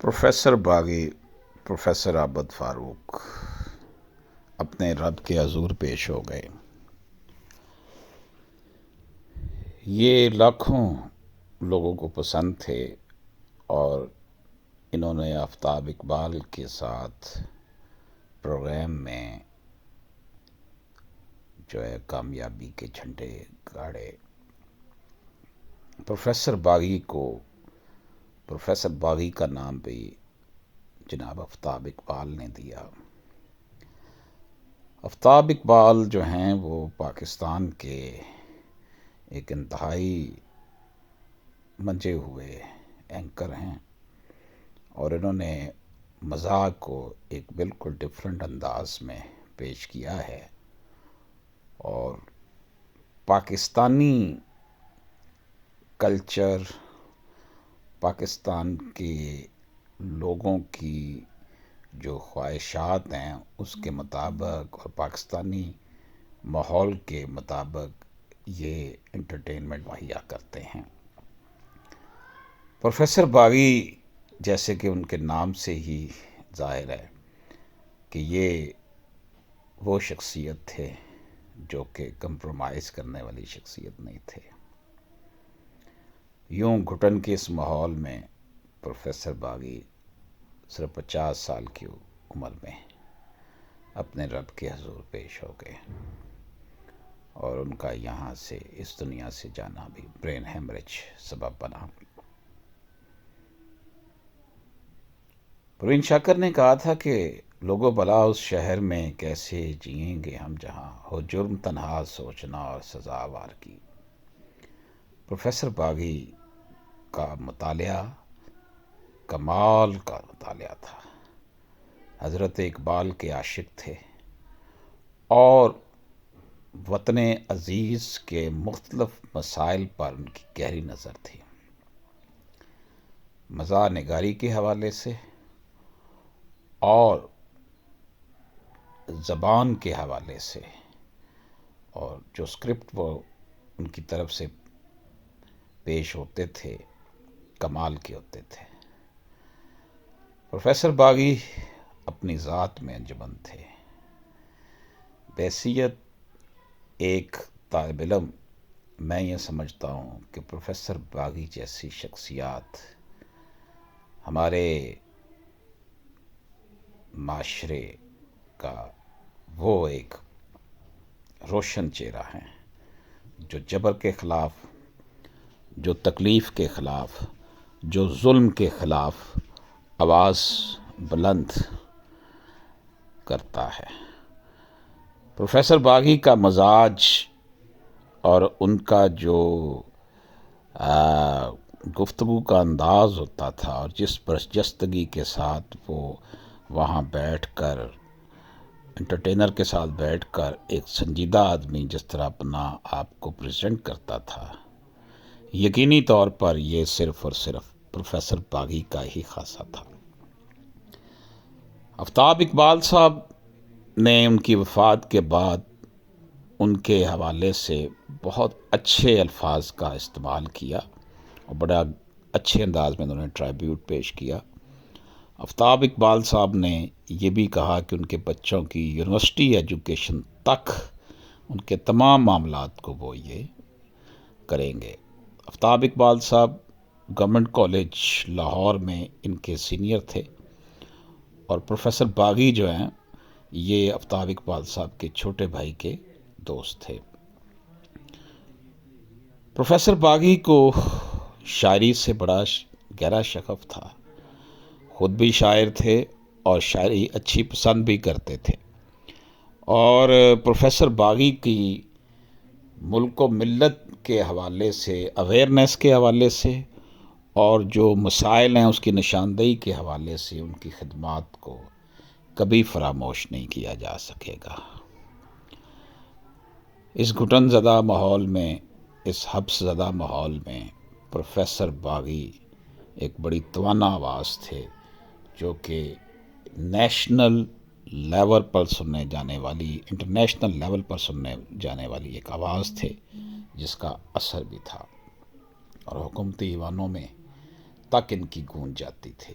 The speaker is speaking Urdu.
پروفیسر باغی پروفیسر عابد فاروق اپنے رب کے حضور پیش ہو گئے۔ یہ لاکھوں لوگوں کو پسند تھے اور انہوں نے آفتاب اقبال کے ساتھ پروگرام میں جو ہے کامیابی کے جھنڈے گاڑے۔ پروفیسر باغی کا نام بھی جناب آفتاب اقبال نے دیا۔ آفتاب اقبال جو ہیں وہ پاکستان کے ایک انتہائی منجے ہوئے اینکر ہیں اور انہوں نے مزاح کو ایک بالکل ڈفرینٹ انداز میں پیش کیا ہے اور پاکستانی کلچر، پاکستان کے لوگوں کی جو خواہشات ہیں اس کے مطابق اور پاکستانی ماحول کے مطابق یہ انٹرٹینمنٹ مہیا کرتے ہیں۔ پروفیسر باغی جیسے کہ ان کے نام سے ہی ظاہر ہے کہ یہ وہ شخصیت تھے جو کہ کمپرومائز کرنے والی شخصیت نہیں تھے۔ یوں گھٹن کے اس ماحول میں پروفیسر باغی صرف 50 سال کی عمر میں اپنے رب کے حضور پیش ہو گئے اور ان کا یہاں سے اس دنیا سے جانا بھی برین ہیمریج سبب بنا۔ پروین شاکر نے کہا تھا کہ لوگوں بلا اس شہر میں کیسے جئیں گے ہم جہاں ہو جرم تنہا سوچنا اور سزاوار کی۔ پروفیسر باغی کا مطالعہ کمال کا مطالعہ تھا، حضرت اقبال کے عاشق تھے اور وطن عزیز کے مختلف مسائل پر ان کی گہری نظر تھی۔ مزاح نگاری کے حوالے سے اور زبان کے حوالے سے اور جو اسکرپٹ وہ ان کی طرف سے پیش ہوتے تھے کمال کے ہوتے تھے۔ پروفیسر باغی اپنی ذات میں انجمن تھے۔ بحیثیت ایک طالب علم میں یہ سمجھتا ہوں کہ پروفیسر باغی جیسی شخصیات ہمارے معاشرے کا وہ ایک روشن چہرہ ہیں جو جبر کے خلاف، جو تکلیف کے خلاف، جو ظلم کے خلاف آواز بلند کرتا ہے۔ پروفیسر باغی کا مزاج اور ان کا جو گفتگو کا انداز ہوتا تھا اور جس برجستگی کے ساتھ وہ وہاں بیٹھ کر انٹرٹینر کے ساتھ بیٹھ کر ایک سنجیدہ آدمی جس طرح اپنا آپ کو پریزنٹ کرتا تھا، یقینی طور پر یہ صرف اور صرف پروفیسر باغی کا ہی خاصہ تھا۔ آفتاب اقبال صاحب نے ان کی وفات کے بعد ان کے حوالے سے بہت اچھے الفاظ کا استعمال کیا اور بڑا اچھے انداز میں انہوں نے ٹرائبیوٹ پیش کیا۔ آفتاب اقبال صاحب نے یہ بھی کہا کہ ان کے بچوں کی یونیورسٹی ایجوکیشن تک ان کے تمام معاملات کو وہ یہ کریں گے۔ آفتاب اقبال صاحب گورنمنٹ کالج لاہور میں ان کے سینئر تھے اور پروفیسر باغی جو ہیں یہ آفتاب اقبال صاحب کے چھوٹے بھائی کے دوست تھے۔ پروفیسر باغی کو شاعری سے بڑا گہرا شغف تھا، خود بھی شاعر تھے اور شاعری اچھی پسند بھی کرتے تھے اور پروفیسر باغی کی ملک و ملت کے حوالے سے، اویئرنیس کے حوالے سے اور جو مسائل ہیں اس کی نشاندہی کے حوالے سے ان کی خدمات کو کبھی فراموش نہیں کیا جا سکے گا۔ اس گھٹن زدہ ماحول میں، اس حبس زدہ ماحول میں پروفیسر باغی ایک بڑی توانا آواز تھے جو کہ نیشنل لیول پر سننے جانے والی، انٹرنیشنل لیول پر سننے جانے والی ایک آواز تھے جس کا اثر بھی تھا اور حکومتی ایوانوں میں تک ان کی گونج جاتی تھی۔